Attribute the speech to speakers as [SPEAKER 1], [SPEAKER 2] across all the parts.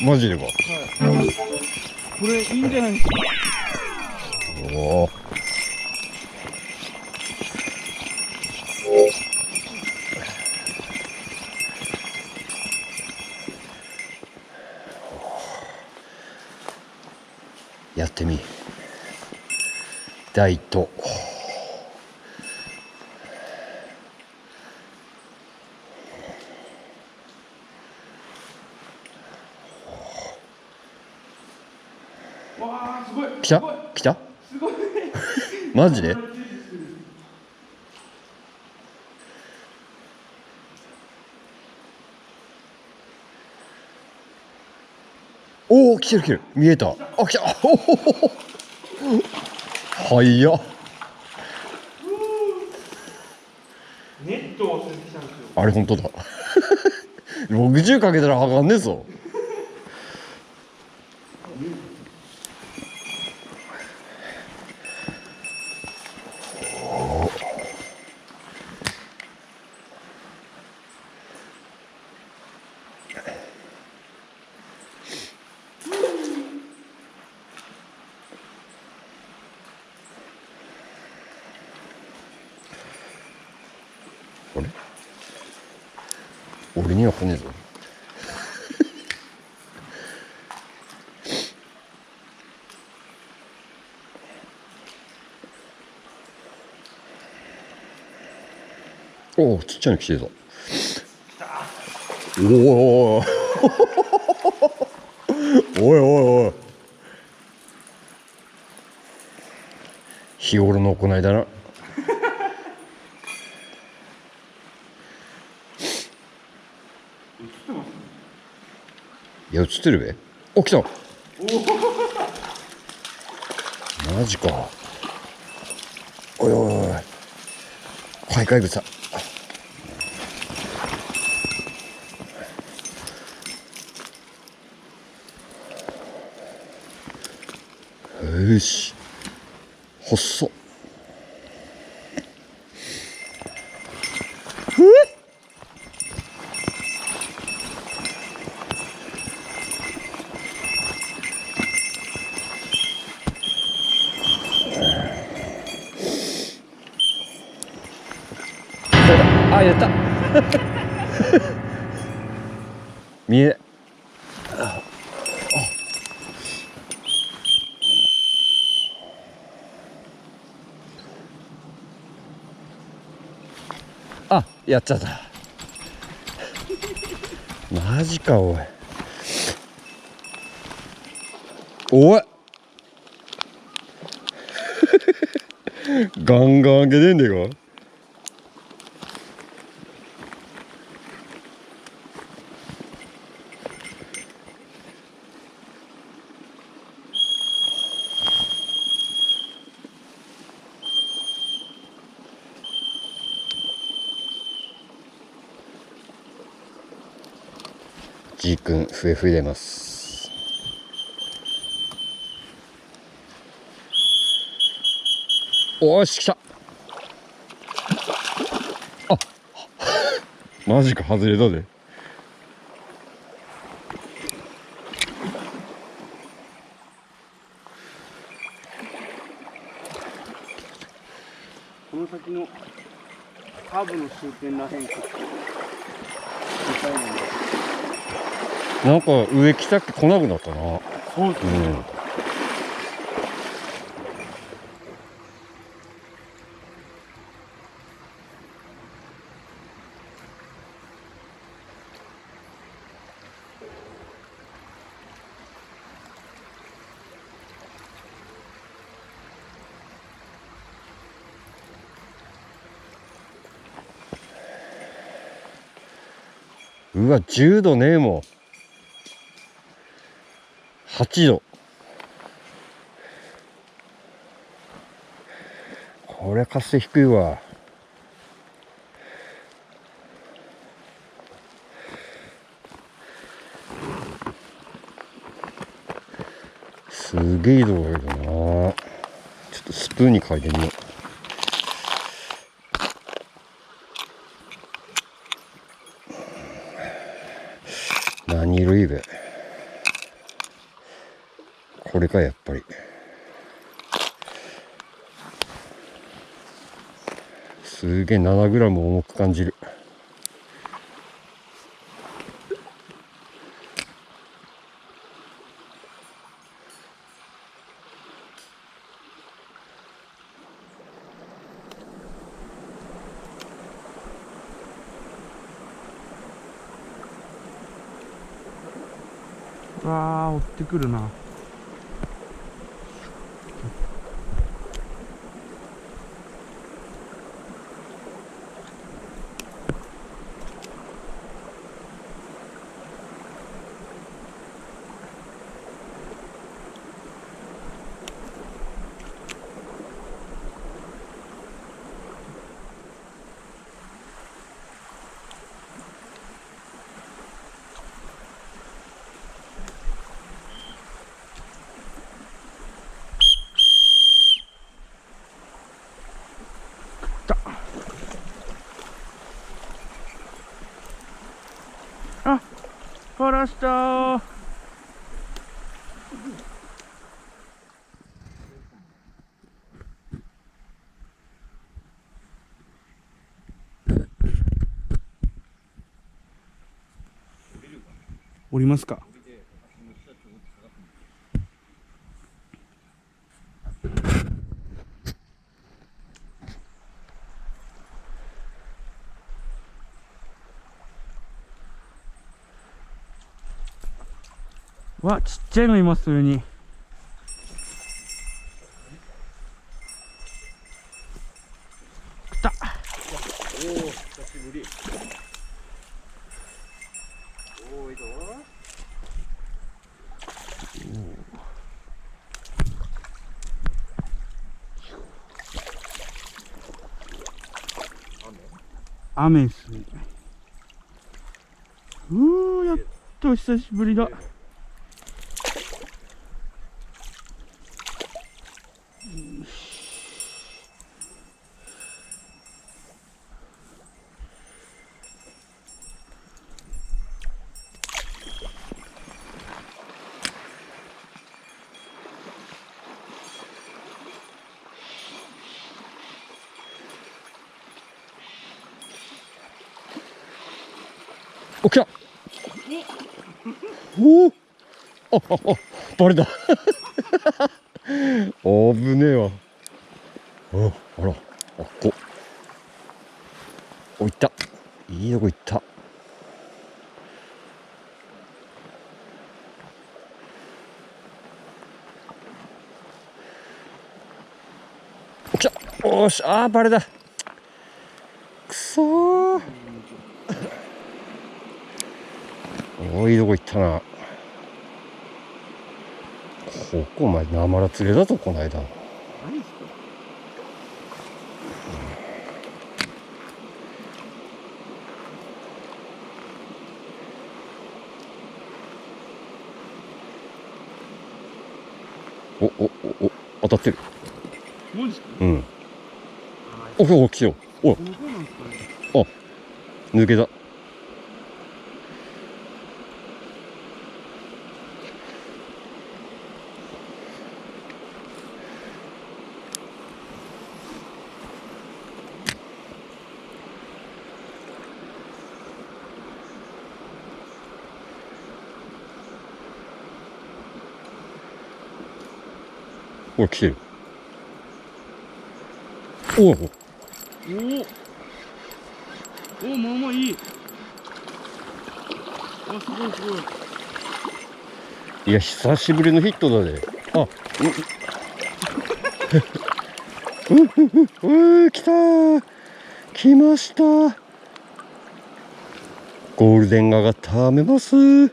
[SPEAKER 1] マジでか。はい。
[SPEAKER 2] これいいんじゃないですか。
[SPEAKER 1] おお。やってみ。大と。
[SPEAKER 2] わあ、すごい。
[SPEAKER 1] 来た？来た？
[SPEAKER 2] すごい。
[SPEAKER 1] マジで？おお、来てる来てる。見えた。あ、来た。おお。はいや。
[SPEAKER 2] ネットを忘れてきたんですよ。
[SPEAKER 1] あれ本当だ。60かけたらはかんねえぞ。あれ？俺には来ねえぞ。おお、ちっちゃいの来てるぞ。おお。おいおいおい。日頃の行いだな。いや、映ってるべ。お、来た。マジか。おいおいおい。開会草。よし。細っ。あ、やった。見え。あ、やっちゃった。マジかおい。おい。ガンガン開けてんでか。G 君笛吹いてます。おーし、来た。あ、マジか、外れたで。
[SPEAKER 2] この先のカーブの終点らへんか。
[SPEAKER 1] なんか上来たっけ来なくなったな。
[SPEAKER 2] そうですね。
[SPEAKER 1] うわ、10度ねえもん。8度。これ活性低いわ。すげえ色だけどな。ちょっとスプーンに嗅いでみよう。何色いいべ。これかやっぱり。すげえ7グラム重く感じる。
[SPEAKER 2] わあ、追ってくるな。あ、からしたー。降りますか。わ、ちっちゃいのいます、上に。来た。
[SPEAKER 1] おお、久しぶり。多いぞ。
[SPEAKER 2] 雨っすね。やっと久しぶりだ。
[SPEAKER 1] お、来た。おお。あ、バレた。危ねえわ。あら、行った。いいとこ行った。来た。おーし、バレた。くそー。いいとこ行ったな。ここお前なまら釣れだぞこの間。お、当たってる。
[SPEAKER 2] マジですか。
[SPEAKER 1] うん。お、来たよ。お、抜けた。お、来てる。お、
[SPEAKER 2] まあまあいい。すごいすごい。
[SPEAKER 1] いや、久しぶりのヒットだね。来たー。来ましたー。ゴールデンが上がっためます。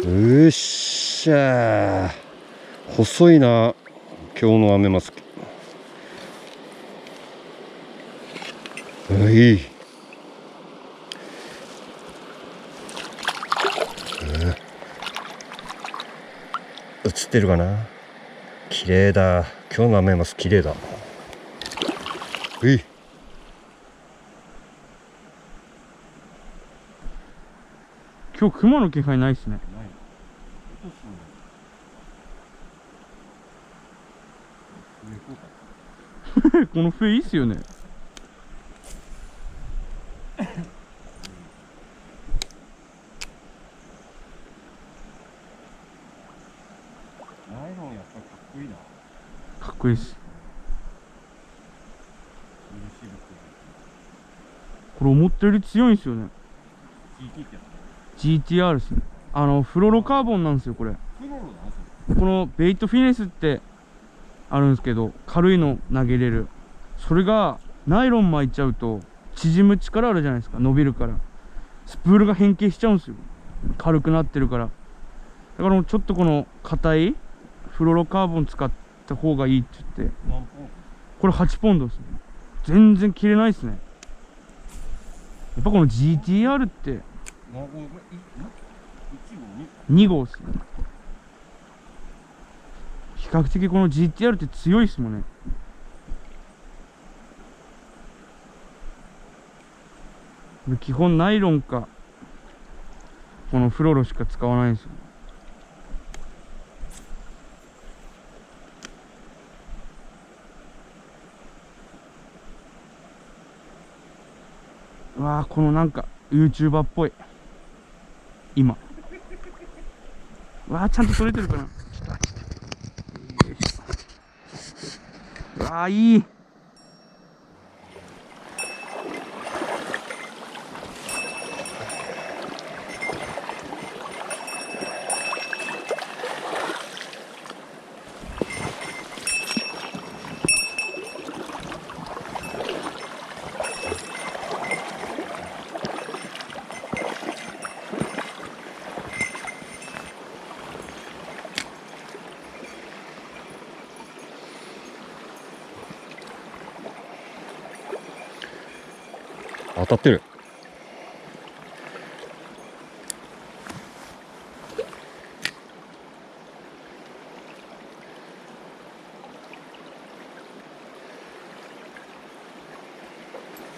[SPEAKER 1] よっしゃー。細いな今日のアメマス。いい。映ってるかな。綺麗だ。今日のアメマス綺麗だ。
[SPEAKER 3] 今日熊の気配ないっすね。
[SPEAKER 1] ない。
[SPEAKER 3] この笛いいっすよね。
[SPEAKER 1] ナイロンやっぱりかっこいいな。
[SPEAKER 3] かっこいいっす。これ思ったより強いんすよね。
[SPEAKER 1] GT ってや
[SPEAKER 3] GTR っすね。フロロカーボンなんですよこれ。
[SPEAKER 1] つ。フロロなんそれ。
[SPEAKER 3] このベイトフィネスってあるんですけど、軽いの投げれる。それがナイロン巻いちゃうと縮む力あるじゃないですか。伸びるからスプールが変形しちゃうんですよ、軽くなってるから。だからちょっとこの硬いフロロカーボン使った方がいいって言って、
[SPEAKER 1] 何ポンド？
[SPEAKER 3] これ8ポンドですね。全然切れないですね。やっぱこの GTR って
[SPEAKER 1] 何号？1号？2？
[SPEAKER 3] 2号ですね。比較的この GTR って強いですもんね。基本ナイロンかこのフロロしか使わないんですよ。うわー、このなんか YouTuber っぽい今。うわー、ちゃんと撮れてるかな。ちょっとよいしょ。うわー、いい。
[SPEAKER 1] 当たってる。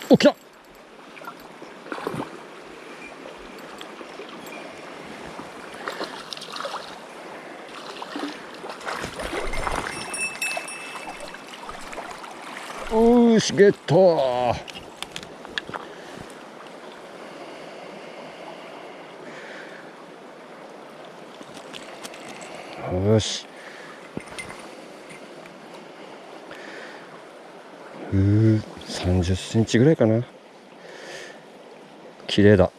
[SPEAKER 1] お、来た。おーし、ゲット。よし。30センチぐらいかな。綺麗だ。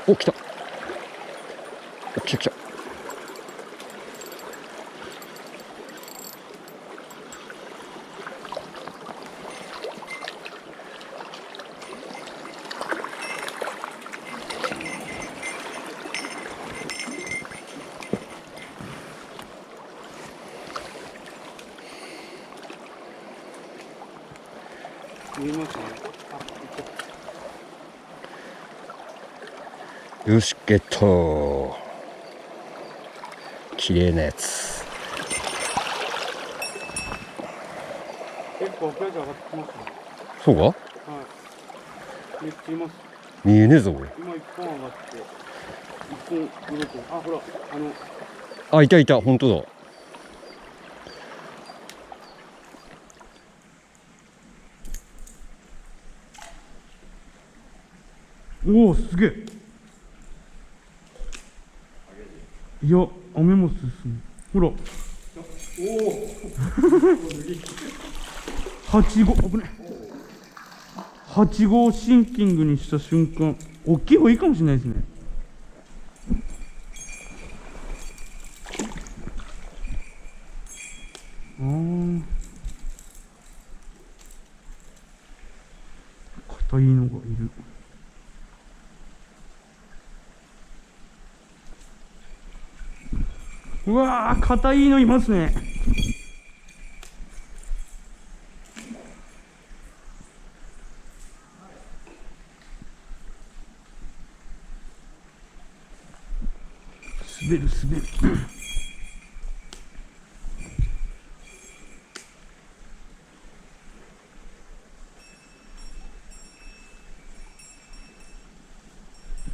[SPEAKER 1] お、来た。お、来た来た。
[SPEAKER 2] 見えますね。
[SPEAKER 1] よし、ゲット。綺麗なやつ。
[SPEAKER 2] 結構赤い上がってきますね。
[SPEAKER 1] そうか？
[SPEAKER 2] はい。めっちゃいます。
[SPEAKER 1] 見えねえぞ、俺。
[SPEAKER 2] 今一本上がって、一本動く。あ、ほら、
[SPEAKER 1] あ、いたいた、本当だ。
[SPEAKER 3] おお、すげえ。いや、雨も進む。ほら。おお。8号、危ねえ。8号シンキングにした瞬間、大きい方いいかもしれないですね。あー、硬いのがいる。うわー、硬いのいますね。滑る滑る。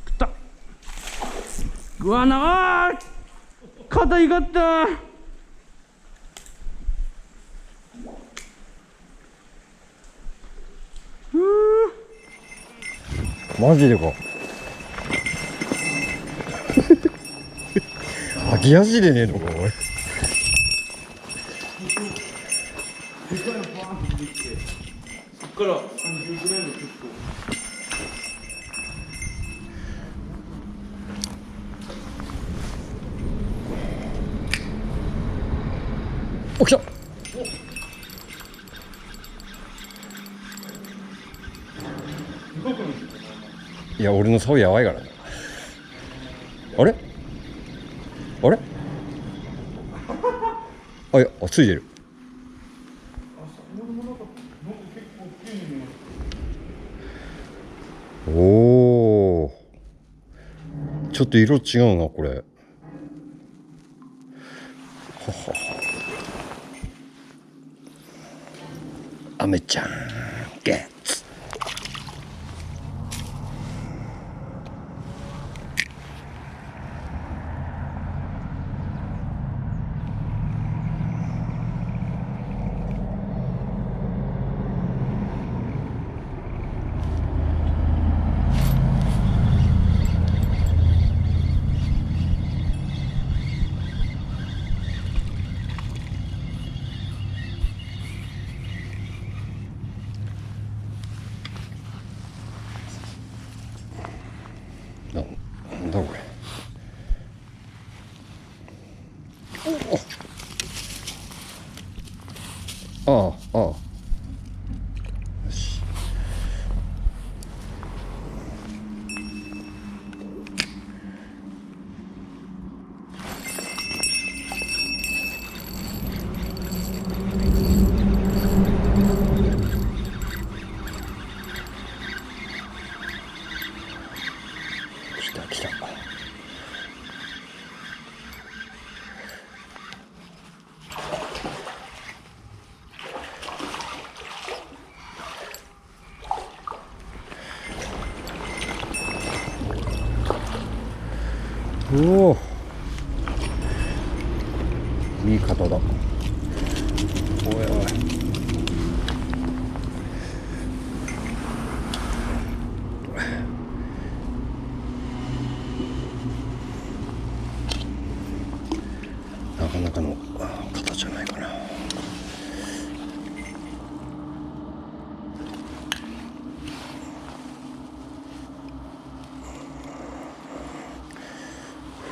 [SPEAKER 3] 食った。うわなあ、肩いがった。
[SPEAKER 1] マジでか。飽き足でねえのかおい。
[SPEAKER 3] そっから30ぐらいの結構。
[SPEAKER 1] お、来た。いや、俺の竿やばいからな。あれあれ、あ、いや、あ、ついてる。おお、ちょっと色違うなこれ。ははは。アメちゃんゲッツ。なんだこれ。ああ、ああ。よし。来た来た。おお、いい方だ。おいおい。なかなかの方じゃないかな。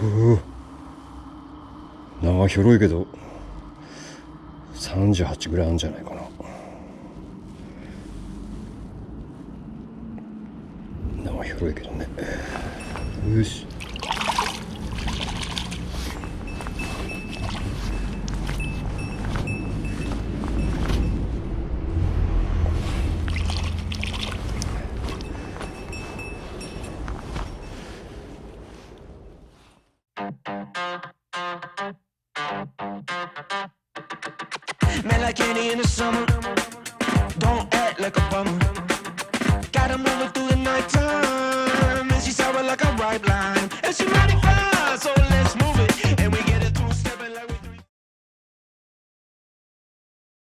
[SPEAKER 1] ふう、長広いけど38ぐらいあるんじゃないかな。長広いけどね。よし。
[SPEAKER 4] Man like Annie in the summer. Don't act like a bummer.